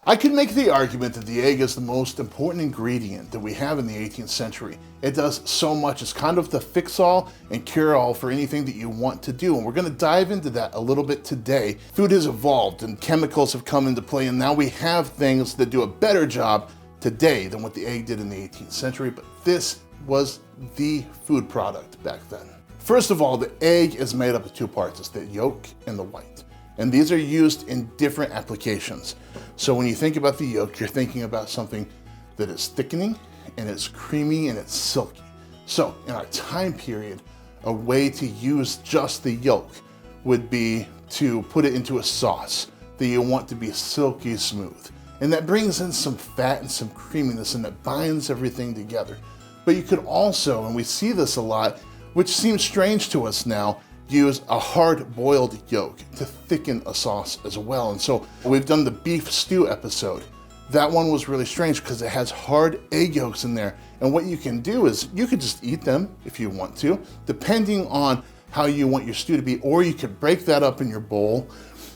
I could make the argument that the egg is the most important ingredient that we have in the 18th century. It does so much. It's kind of the fix-all and cure-all for anything that you want to do. And we're gonna dive into that a little bit today. Food has evolved and chemicals have come into play, and now we have things that do a better job today than what the egg did in the 18th century, but this was the food product back then. First of all, the egg is made up of two parts. It's the yolk and the white. And these are used in different applications. So when you think about the yolk, you're thinking about something that is thickening and it's creamy and it's silky. So in our time period, a way to use just the yolk would be to put it into a sauce that you want to be silky smooth. And that brings in some fat and some creaminess, and it binds everything together. But you could also, and we see this a lot, which seems strange to us now, use a hard-boiled yolk to thicken a sauce as well. And so we've done the beef stew episode. That one was really strange because it has hard egg yolks in there. And what you can do is you could just eat them if you want to, depending on how you want your stew to be, or you could break that up in your bowl,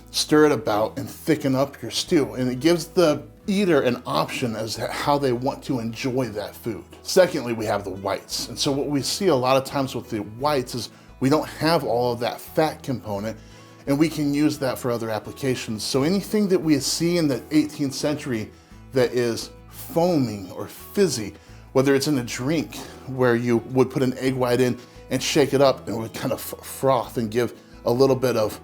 stir it about, and thicken up your stew. And it gives the eater an option as to how they want to enjoy that food. Secondly, we have the whites. And so what we see a lot of times with the whites is we don't have all of that fat component, and we can use that for other applications. So anything that we see in the 18th century that is foaming or fizzy, whether it's in a drink where you would put an egg white in and shake it up and it would kind of froth and give a little bit of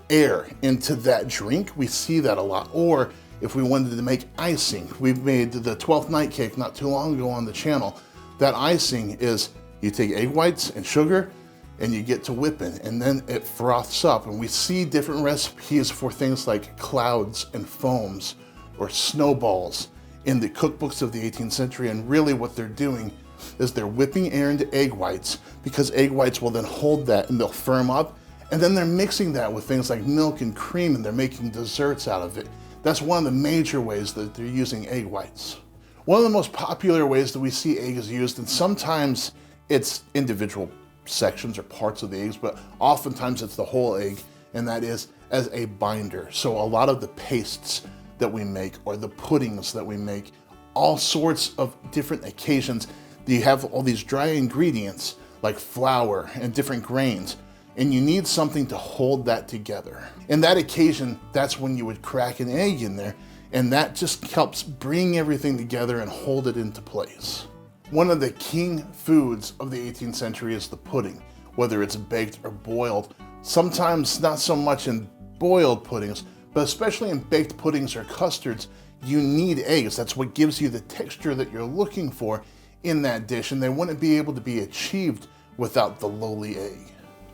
air into that drink, we see that a lot. Or if we wanted to make icing, we've made the 12th night cake not too long ago on the channel. That icing is you take egg whites and sugar, and you get to whipping, and then it froths up. And we see different recipes for things like clouds and foams or snowballs in the cookbooks of the 18th century. And really what they're doing is they're whipping air into egg whites, because egg whites will then hold that and they'll firm up. And then they're mixing that with things like milk and cream, and they're making desserts out of it. That's one of the major ways that they're using egg whites. One of the most popular ways that we see eggs used, and sometimes it's individual sections or parts of the eggs, but oftentimes it's the whole egg, and that is as a binder. So a lot of the pastes that we make or the puddings that we make, all sorts of different occasions, you have all these dry ingredients like flour and different grains, and you need something to hold that together. In that occasion, that's when you would crack an egg in there, and that just helps bring everything together and hold it into place. One of the king foods of the 18th century is the pudding, whether it's baked or boiled. Sometimes not so much in boiled puddings, but especially in baked puddings or custards, you need eggs. That's what gives you the texture that you're looking for in that dish, and they wouldn't be able to be achieved without the lowly egg.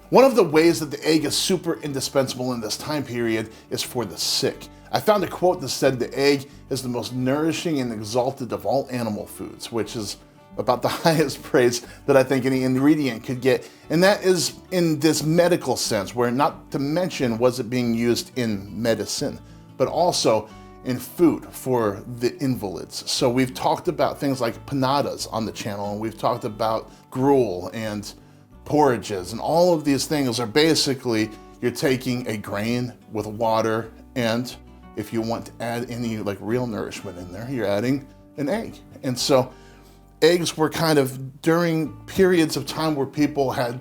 One of the ways that the egg is super indispensable in this time period is for the sick. I found a quote that said the egg is the most nourishing and exalted of all animal foods, which is about the highest praise that I think any ingredient could get. And that is in this medical sense, where not to mention was it being used in medicine, but also in food for the invalids. So we've talked about things like panadas on the channel, and we've talked about gruel and porridges, and all of these things are basically you're taking a grain with water, and if you want to add any like real nourishment in there, you're adding an egg. And so eggs were kind of during periods of time where people had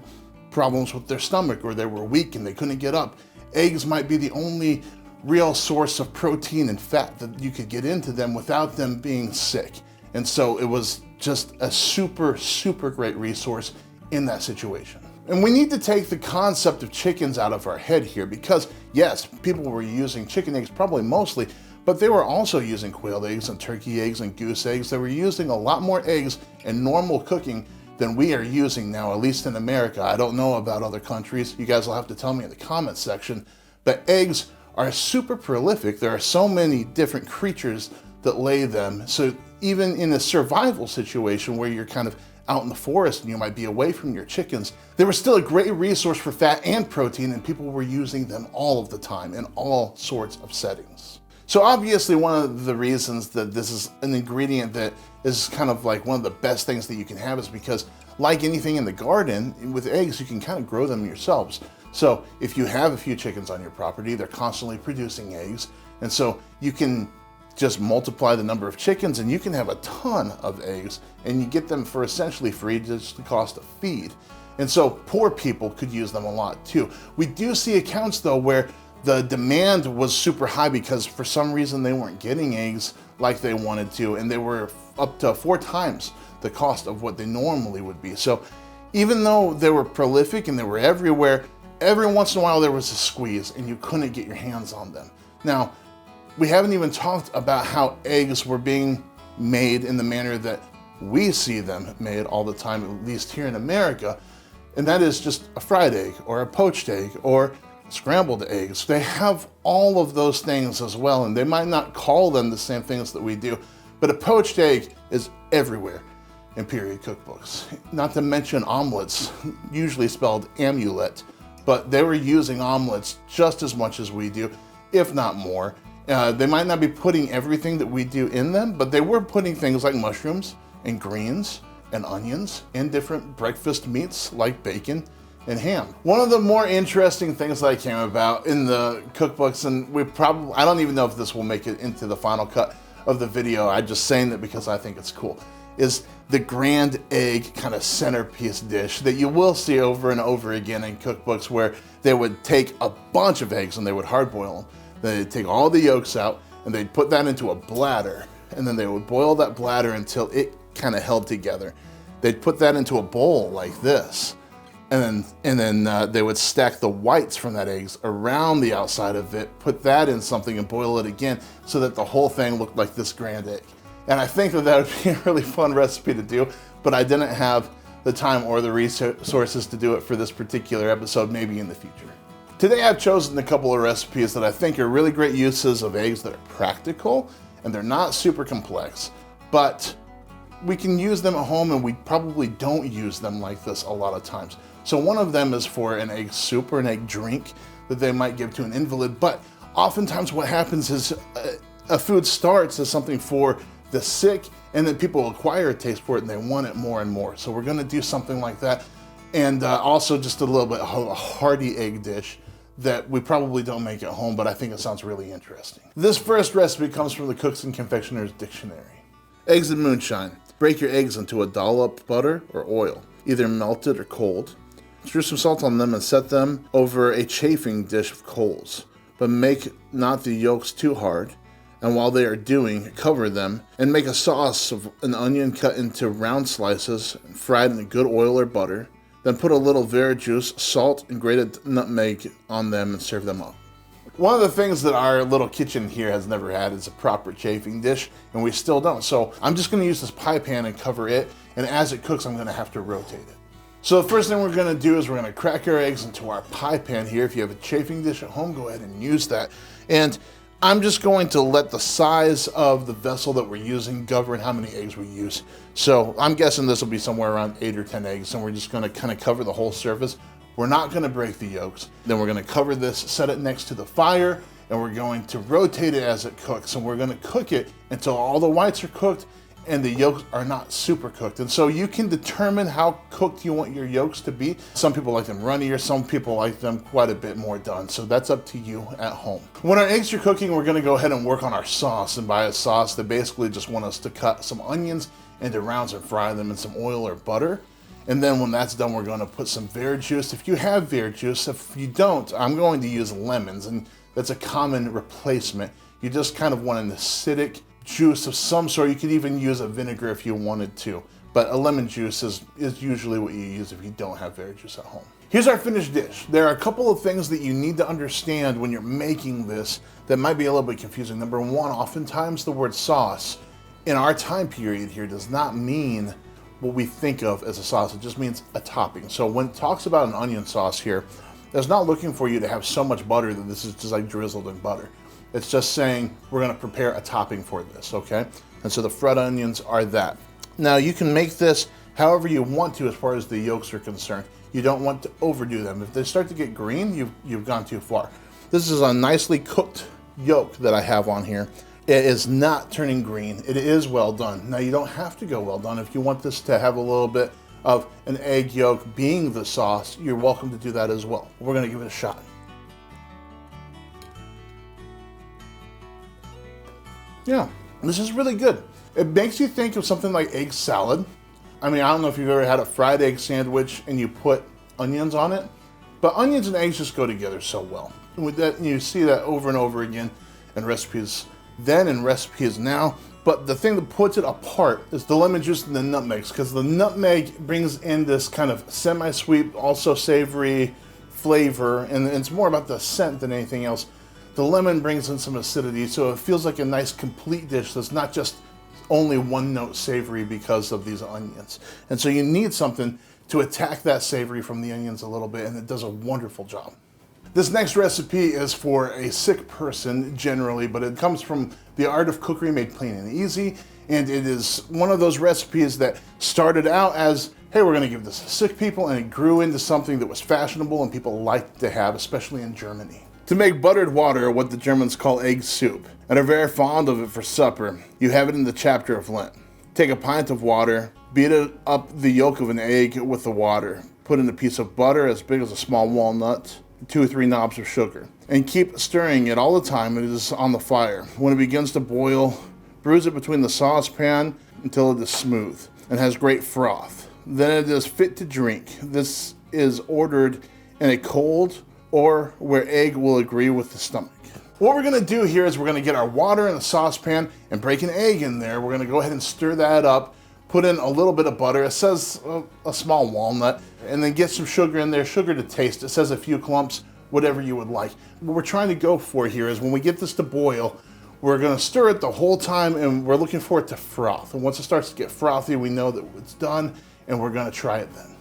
problems with their stomach or they were weak and they couldn't get up. Eggs might be the only real source of protein and fat that you could get into them without them being sick. And so it was just a super, super great resource in that situation. And we need to take the concept of chickens out of our head here, because yes, people were using chicken eggs probably mostly, but they were also using quail eggs and turkey eggs and goose eggs. They were using a lot more eggs in normal cooking than we are using now, at least in America. I don't know about other countries. You guys will have to tell me in the comments section. But eggs are super prolific. There are so many different creatures that lay them. So even in a survival situation where you're kind of out in the forest and you might be away from your chickens, they were still a great resource for fat and protein, and people were using them all of the time in all sorts of settings. So obviously one of the reasons that this is an ingredient that is kind of like one of the best things that you can have is because, like anything in the garden, with eggs, you can kind of grow them yourselves. So if you have a few chickens on your property, they're constantly producing eggs. And so you can just multiply the number of chickens and you can have a ton of eggs, and you get them for essentially free, just the cost of feed. And so poor people could use them a lot too. We do see accounts though where the demand was super high because for some reason they weren't getting eggs like they wanted to, and they were up to 4 times the cost of what they normally would be. So even though they were prolific and they were everywhere, every once in a while there was a squeeze and you couldn't get your hands on them. Now, we haven't even talked about how eggs were being made in the manner that we see them made all the time, at least here in America, and that is just a fried egg or a poached egg or scrambled eggs. They have all of those things as well, and they might not call them the same things that we do, but a poached egg is everywhere in period cookbooks. Not to mention omelets, usually spelled amulet, but they were using omelets just as much as we do, if not more. They might not be putting everything that we do in them, but they were putting things like mushrooms and greens and onions and different breakfast meats like bacon and ham. One of the more interesting things that I came about in the cookbooks, and I don't even know if this will make it into the final cut of the video, I'm just saying that because I think it's cool, is the grand egg kind of centerpiece dish that you will see over and over again in cookbooks, where they would take a bunch of eggs and they would hard boil them. They'd take all the yolks out and they'd put that into a bladder, and then they would boil that bladder until it kind of held together. They'd put that into a bowl like this, and then they would stack the whites from that eggs around the outside of it, put that in something and boil it again so that the whole thing looked like this grand egg. And I think that would be a really fun recipe to do, but I didn't have the time or the resources to do it for this particular episode, maybe in the future. Today I've chosen a couple of recipes that I think are really great uses of eggs that are practical, and they're not super complex, but we can use them at home, and we probably don't use them like this a lot of times. So one of them is for an egg soup or an egg drink that they might give to an invalid, but oftentimes what happens is a food starts as something for the sick, and then people acquire a taste for it and they want it more and more. So we're gonna do something like that. And also just a little bit of a hearty egg dish that we probably don't make at home, but I think it sounds really interesting. This first recipe comes from the Cooks and Confectioners Dictionary. Eggs and moonshine. Break your eggs into a dollop butter or oil, either melted or cold. Strew some salt on them and set them over a chafing dish of coals, but make not the yolks too hard. And while they are doing, cover them and make a sauce of an onion cut into round slices and fried in a good oil or butter. Then put a little juice, salt, and grated nutmeg on them and serve them up. One of the things that our little kitchen here has never had is a proper chafing dish, and we still don't. So I'm just gonna use this pie pan and cover it, and as it cooks, I'm gonna have to rotate it. So the first thing we're gonna do is we're gonna crack our eggs into our pie pan here. If you have a chafing dish at home, go ahead and use that. And I'm just going to let the size of the vessel that we're using govern how many eggs we use. So I'm guessing this will be somewhere around 8 or 10 eggs, and we're just gonna kind of cover the whole surface. We're not gonna break the yolks. Then we're gonna cover this, set it next to the fire, and we're going to rotate it as it cooks. And we're gonna cook it until all the whites are cooked and the yolks are not super cooked. And so you can determine how cooked you want your yolks to be. Some people like them runnier, some people like them quite a bit more done. So that's up to you at home. When our eggs are cooking, we're gonna go ahead and work on our sauce. And by a sauce, they basically just want us to cut some onions into rounds and fry them in some oil or butter. And then when that's done, we're gonna put some juice. If you have juice, if you don't, I'm going to use lemons, and that's a common replacement. You just kind of want an acidic juice of some sort. You could even use a vinegar if you wanted to, but a lemon juice is usually what you use if you don't have juice at home. Here's our finished dish. There are a couple of things that you need to understand when you're making this that might be a little bit confusing. Number one, oftentimes the word sauce in our time period here does not mean what we think of as a sauce. It just means a topping. So when it talks about an onion sauce here, it's not looking for you to have so much butter that this is just like drizzled in butter. It's just saying we're gonna prepare a topping for this, okay? And so the fried onions are that. Now you can make this however you want to as far as the yolks are concerned. You don't want to overdo them. If they start to get green, you've gone too far. This is a nicely cooked yolk that I have on here. It is not turning green. It is well done. Now you don't have to go well done. If you want this to have a little bit of an egg yolk being the sauce, you're welcome to do that as well. We're gonna give it a shot. Yeah, this is really good. It makes you think of something like egg salad. I mean, I don't know if you've ever had a fried egg sandwich and you put onions on it, but onions and eggs just go together so well. And with that, you see that over and over again in recipes then and recipes now. But the thing that puts it apart is the lemon juice and the nutmegs, because the nutmeg brings in this kind of semi-sweet, also savory flavor, and it's more about the scent than anything else. The lemon brings in some acidity, so it feels like a nice complete dish that's not just only one note savory because of these onions. And so you need something to attack that savory from the onions a little bit, and it does a wonderful job. This next recipe is for a sick person generally, but it comes from The Art of Cookery Made Plain and Easy, and it is one of those recipes that started out as, hey, we're gonna give this to sick people, and it grew into something that was fashionable and people liked to have, especially in Germany. To make buttered water, what the Germans call egg soup, and are very fond of it for supper, you have it in the chapter of Lent. Take a pint of water, beat up the yolk of an egg with the water, put in a piece of butter as big as a small walnut, 2 or 3 knobs of sugar, and keep stirring it all the time it is on the fire. When it begins to boil, bruise it between the saucepan until it is smooth and has great froth. Then it is fit to drink. This is ordered in a cold or where egg will agree with the stomach. What we're gonna do here is we're gonna get our water in a saucepan and break an egg in there. We're gonna go ahead and stir that up, put in a little bit of butter. It says a small walnut, and then get some sugar in there, sugar to taste. It says a few clumps, whatever you would like. What we're trying to go for here is when we get this to boil, we're gonna stir it the whole time and we're looking for it to froth. And once it starts to get frothy, we know that it's done and we're gonna try it then.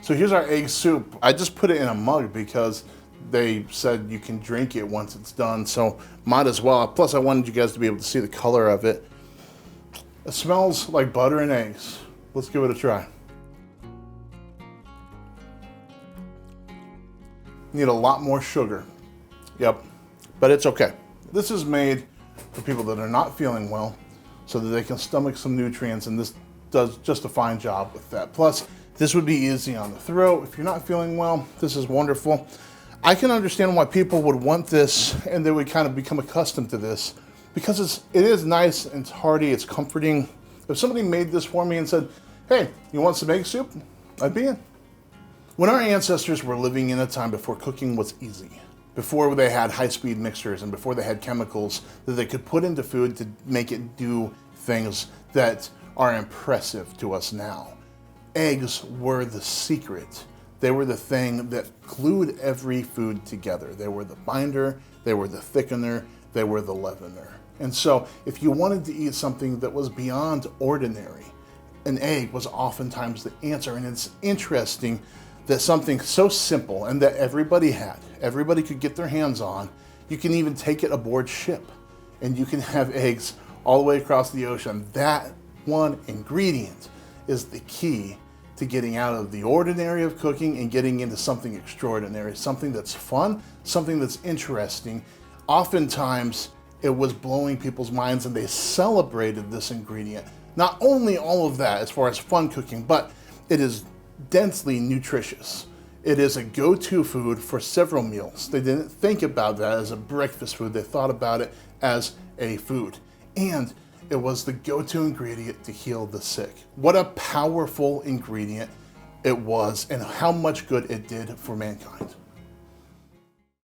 So here's our egg soup. I just put it in a mug because they said you can drink it once it's done, so might as well. Plus I wanted you guys to be able to see the color of it. It smells like butter and eggs. Let's give it a try. Need a lot more sugar. Yep, but it's okay. This is made for people that are not feeling well so that they can stomach some nutrients, and this does just a fine job with that. Plus, this would be easy on the throat. If you're not feeling well, this is wonderful. I can understand why people would want this and they would kind of become accustomed to this because it is nice and it's hearty, it's comforting. If somebody made this for me and said, hey, you want some egg soup? I'd be in. When our ancestors were living in a time before cooking was easy, before they had high-speed mixers and before they had chemicals that they could put into food to make it do things that are impressive to us now, eggs were the secret. They were the thing that glued every food together. They were the binder, they were the thickener, they were the leavener. And so if you wanted to eat something that was beyond ordinary, an egg was oftentimes the answer. And it's interesting that something so simple and that everybody could get their hands on, you can even take it aboard ship and you can have eggs all the way across the ocean. That one ingredient is the key to getting out of the ordinary of cooking and getting into something extraordinary, something that's fun, something that's interesting. Oftentimes, it was blowing people's minds and they celebrated this ingredient. Not only all of that as far as fun cooking, but it is densely nutritious. It is a go-to food for several meals. They didn't think about that as a breakfast food. They thought about it as a food. And it was the go-to ingredient to heal the sick. What a powerful ingredient it was and how much good it did for mankind.